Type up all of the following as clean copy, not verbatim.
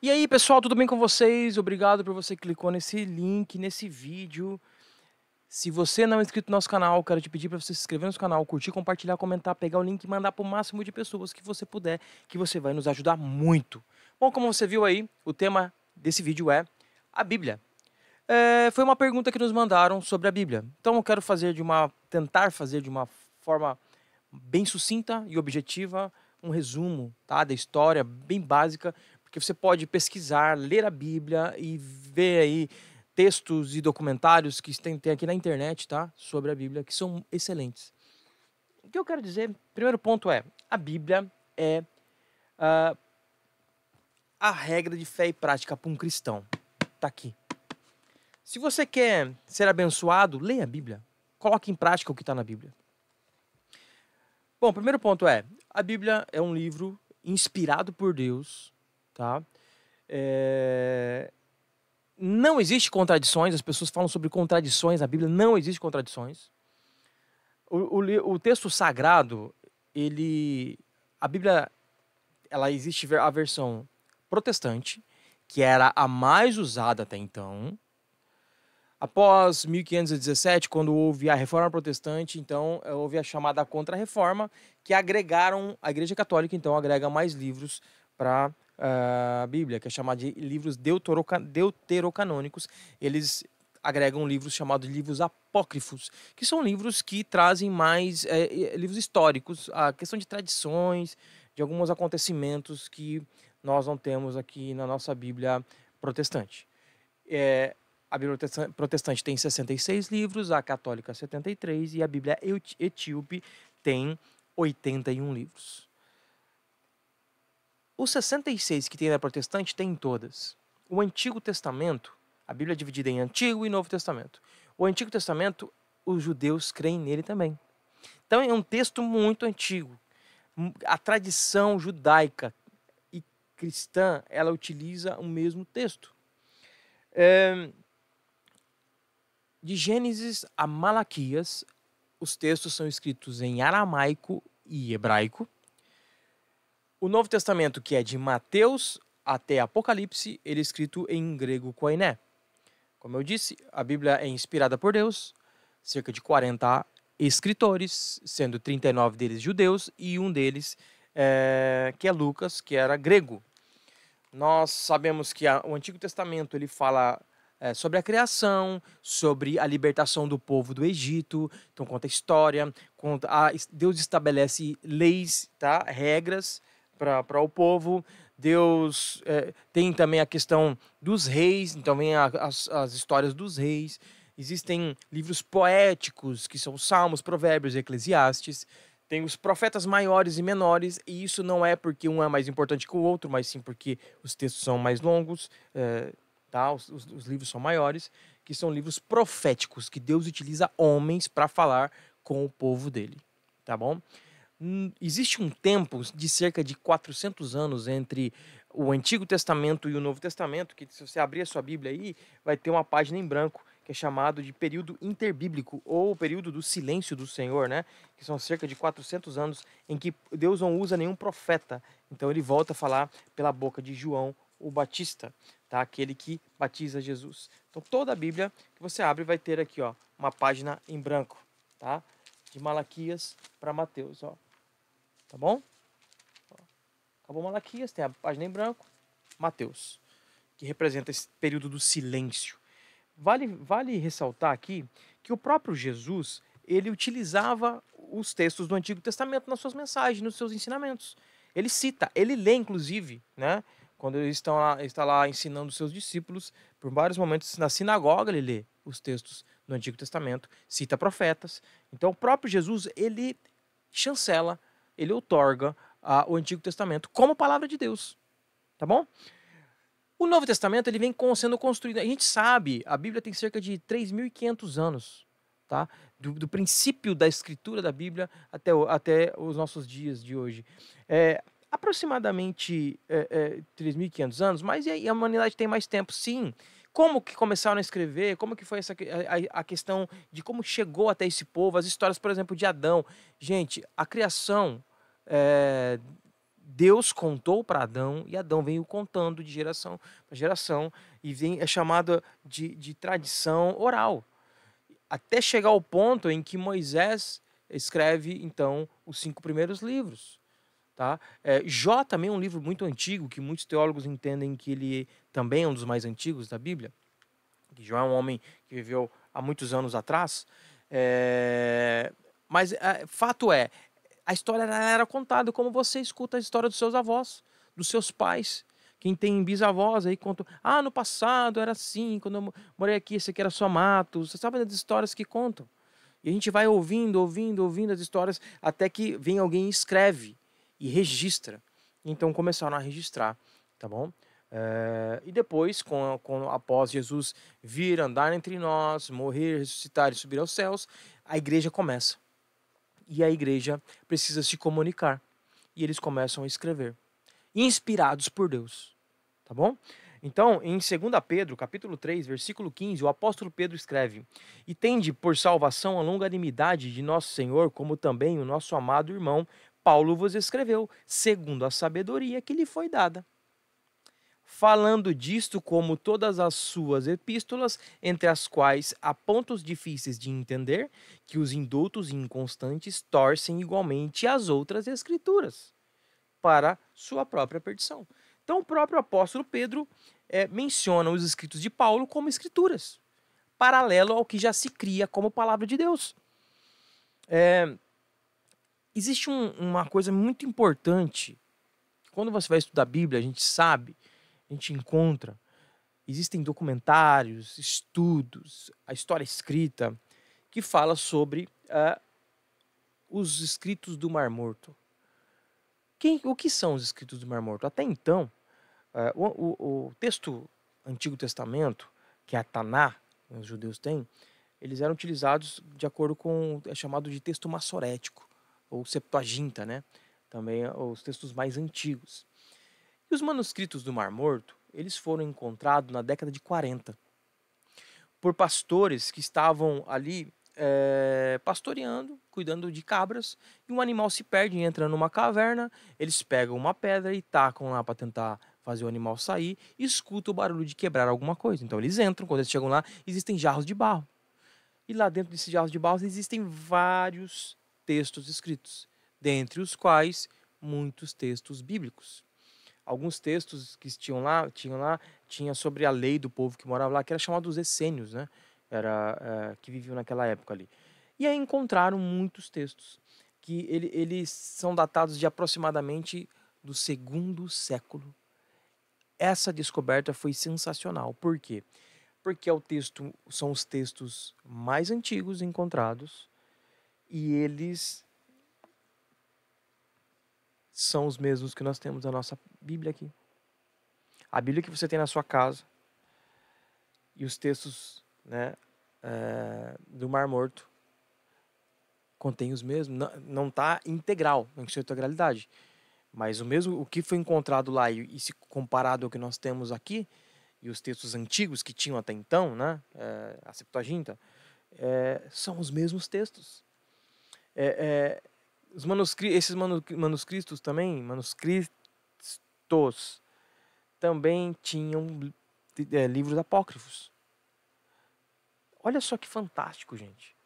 E aí, pessoal, tudo bem com vocês? Obrigado por você que clicou nesse link, nesse vídeo. Se você não é inscrito no nosso canal, quero te pedir para você se inscrever no nosso canal, curtir, compartilhar, comentar, pegar o link e mandar para o máximo de pessoas que você puder, que você vai nos ajudar muito. Bom, como você viu aí, o tema desse vídeo é a Bíblia. Foi uma pergunta que nos mandaram sobre a Bíblia. Então eu quero tentar fazer de uma forma bem sucinta e objetiva um resumo, tá, da história, bem básica, porque você pode pesquisar, ler a Bíblia e ver aí textos e documentários que tem aqui na internet, tá, sobre a Bíblia, que são excelentes. O que eu quero dizer, primeiro ponto é, a Bíblia é a regra de fé e prática para um cristão. Tá aqui. Se você quer ser abençoado, leia a Bíblia. Coloque em prática o que está na Bíblia. Bom, o primeiro ponto é, a Bíblia é um livro inspirado por Deus, tá? Não existe contradições, as pessoas falam sobre contradições na Bíblia, não existe contradições. O texto sagrado, a Bíblia, ela existe a versão protestante, que era a mais usada até então. Após 1517, quando houve a Reforma Protestante, então houve a chamada Contra-Reforma, que agregaram, a Igreja Católica então agrega mais livros para a Bíblia, que é chamada de livros deuterocanônicos. Eles agregam livros chamados de livros apócrifos, que são livros que trazem mais livros históricos, a questão de tradições, de alguns acontecimentos que nós não temos aqui na nossa Bíblia protestante. A Bíblia protestante tem 66 livros, a católica 73 e a Bíblia etíope tem 81 livros. Os 66 que tem na protestante tem em todas. O Antigo Testamento, a Bíblia é dividida em Antigo e Novo Testamento. O Antigo Testamento, os judeus creem nele também. Então é um texto muito antigo. A tradição judaica e cristã, ela utiliza o mesmo texto. De Gênesis a Malaquias, os textos são escritos em aramaico e hebraico. O Novo Testamento, que é de Mateus até Apocalipse, ele é escrito em grego koiné. Como eu disse, a Bíblia é inspirada por Deus, cerca de 40 escritores, sendo 39 deles judeus e um deles que é Lucas, que era grego. Nós sabemos que o Antigo Testamento ele fala sobre a criação, sobre a libertação do povo do Egito, então conta a história, Deus estabelece leis, tá? Regras para o povo. Deus tem também a questão dos reis, então vem as histórias dos reis. Existem livros poéticos, que são Salmos, Provérbios, Eclesiastes. Tem os profetas maiores e menores, e isso não é porque um é mais importante que o outro, mas sim porque os textos são mais longos, tá? Os livros são maiores, que são livros proféticos, que Deus utiliza homens para falar com o povo dele, tá bom? Existe um tempo de cerca de 400 anos entre o Antigo Testamento e o Novo Testamento, que se você abrir a sua Bíblia aí, vai ter uma página em branco, que é chamado de período interbíblico, ou período do silêncio do Senhor, né? Que são cerca de 400 anos em que Deus não usa nenhum profeta. Então ele volta a falar pela boca de João o Batista, tá? Aquele que batiza Jesus. Então toda a Bíblia que você abre vai ter aqui, ó, uma página em branco, tá? De Malaquias para Mateus, ó. Tá bom? Acabou Malaquias, tem a página em branco, Mateus, que representa esse período do silêncio. Vale ressaltar aqui que o próprio Jesus, ele utilizava os textos do Antigo Testamento nas suas mensagens, nos seus ensinamentos. Ele cita, ele lê inclusive, né? Quando ele está lá ensinando os seus discípulos, por vários momentos na sinagoga ele lê os textos do Antigo Testamento, cita profetas. Então o próprio Jesus, ele chancela, ele outorga o Antigo Testamento como palavra de Deus, tá bom? O Novo Testamento ele vem sendo construído. A gente sabe, a Bíblia tem cerca de 3.500 anos, tá? Do princípio da escritura da Bíblia até os nossos dias de hoje. Aproximadamente 3.500 anos, mas e a humanidade tem mais tempo, sim. Como que começaram a escrever? Como que foi a questão de como chegou até esse povo? As histórias, por exemplo, de Adão. Gente, a criação Deus contou para Adão e Adão veio contando de geração para geração e é chamada de tradição oral. Até chegar ao ponto em que Moisés escreve, então, os 5 primeiros livros. Tá? Jó também é um livro muito antigo, que muitos teólogos entendem que ele também é um dos mais antigos da Bíblia. Jó é um homem que viveu há muitos anos atrás. Mas fato é, a história era contada como você escuta a história dos seus avós, dos seus pais. Quem tem bisavós aí conta, no passado era assim, quando eu morei aqui, esse aqui era só mato. Você sabe das histórias que contam. E a gente vai ouvindo as histórias, até que vem alguém e escreve e registra. Então começaram a registrar, tá bom? E depois, após Jesus vir, andar entre nós, morrer, ressuscitar e subir aos céus, a igreja começa. E a igreja precisa se comunicar. E eles começam a escrever, inspirados por Deus, tá bom? Então, em 2 Pedro, capítulo 3, versículo 15, o apóstolo Pedro escreve: E tende por salvação a longanimidade de nosso Senhor, como também o nosso amado irmão Paulo vos escreveu, segundo a sabedoria que lhe foi dada. Falando disto como todas as suas epístolas, entre as quais há pontos difíceis de entender, que os indultos e inconstantes torcem igualmente as outras escrituras, para sua própria perdição. Então o próprio apóstolo Pedro menciona os escritos de Paulo como escrituras, paralelo ao que já se cria como palavra de Deus. Existe uma coisa muito importante. Quando você vai estudar a Bíblia, a gente sabe, a gente encontra, existem documentários, estudos, a história escrita, que fala sobre os escritos do Mar Morto. O que são os escritos do Mar Morto? Até então, o texto Antigo Testamento, que é a Taná, que os judeus têm, eles eram utilizados de acordo com é chamado de texto massorético, ou Septuaginta, né? Também os textos mais antigos. E os manuscritos do Mar Morto, eles foram encontrados na década de 40 por pastores que estavam ali pastoreando, cuidando de cabras, e um animal se perde, entra numa caverna, eles pegam uma pedra e tacam lá para tentar fazer o animal sair, e escutam o barulho de quebrar alguma coisa. Então eles entram, quando eles chegam lá, existem jarros de barro. E lá dentro desses jarros de barro existem vários textos escritos, dentre os quais muitos textos bíblicos. Alguns textos que tinha sobre a lei do povo que morava lá, que era chamado dos essênios, né? Que viviam naquela época ali. E aí encontraram muitos textos que eles são datados de aproximadamente do 2º século. Essa descoberta foi sensacional. Por quê? Porque são os textos mais antigos encontrados e eles são os mesmos que nós temos na nossa Bíblia aqui. A Bíblia que você tem na sua casa e os textos, né, do Mar Morto contêm os mesmos. Não está integral, em sua integralidade. Mas o que foi encontrado lá e se comparado ao que nós temos aqui, e os textos antigos que tinham até então, né, a Septuaginta, são os mesmos textos. Esses manuscritos também tinham livros apócrifos. Olha só que fantástico, gente.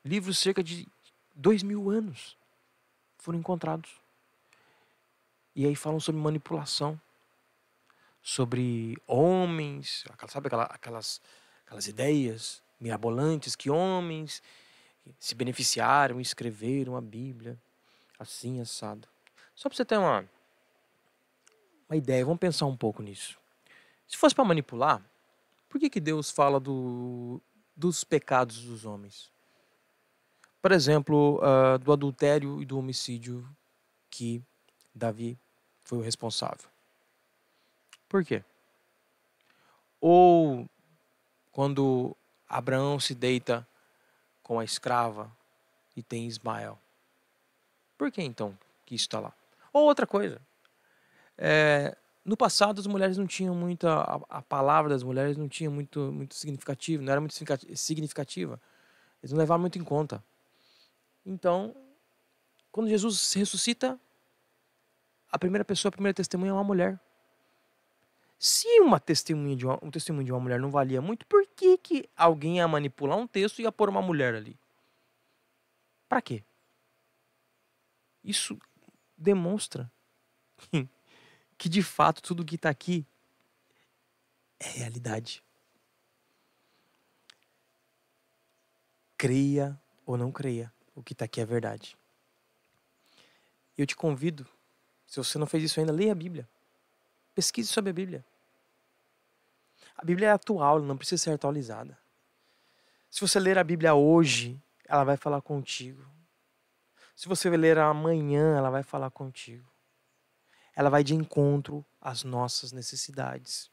Livros cerca de 2000 anos foram encontrados. E aí falam sobre manipulação, sobre homens, sabe aquelas ideias mirabolantes que homens se beneficiaram e escreveram a Bíblia assim, assado. Só para você ter uma ideia, vamos pensar um pouco nisso. Se fosse para manipular, por que Deus fala dos pecados dos homens? Por exemplo, do adultério e do homicídio que Davi foi o responsável. Por quê? Ou quando Abraão se deita com a escrava e tem Ismael. Por que então que isso está lá? Ou outra coisa. No passado as mulheres não tinham muita... A palavra das mulheres não tinha muito significativo, não era muito significativa. Eles não levavam muito em conta. Então, quando Jesus ressuscita, a primeira testemunha é uma mulher. Se um testemunho de uma mulher não valia muito, por que alguém ia manipular um texto e ia pôr uma mulher ali? Para quê? Isso demonstra que de fato tudo que está aqui é realidade. Creia ou não creia, o que está aqui é verdade. Eu te convido, se você não fez isso ainda, leia a Bíblia. Pesquise sobre a Bíblia. A Bíblia é atual, ela não precisa ser atualizada. Se você ler a Bíblia hoje, ela vai falar contigo. Se você ler amanhã, ela vai falar contigo. Ela vai de encontro às nossas necessidades.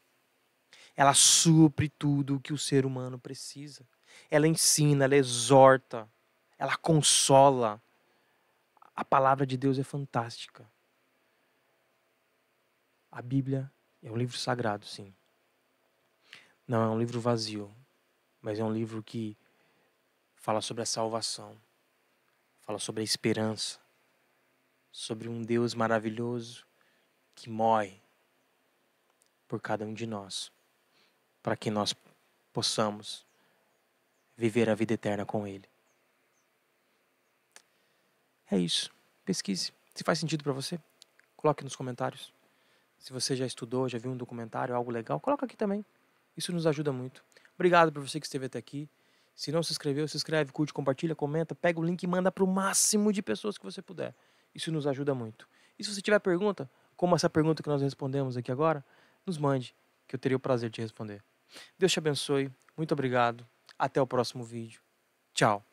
Ela supre tudo o que o ser humano precisa. Ela ensina, ela exorta, ela consola. A palavra de Deus é fantástica. A Bíblia é um livro sagrado, sim. Não é um livro vazio, mas é um livro que fala sobre a salvação, fala sobre a esperança, sobre um Deus maravilhoso que morre por cada um de nós, para que nós possamos viver a vida eterna com Ele. É isso. Pesquise. Se faz sentido para você, coloque nos comentários. Se você já estudou, já viu um documentário, algo legal, coloca aqui também. Isso nos ajuda muito. Obrigado por você que esteve até aqui. Se não se inscreveu, se inscreve, curte, compartilha, comenta, pega o link e manda para o máximo de pessoas que você puder. Isso nos ajuda muito. E se você tiver pergunta, como essa pergunta que nós respondemos aqui agora, nos mande, que eu teria o prazer de responder. Deus te abençoe. Muito obrigado. Até o próximo vídeo. Tchau.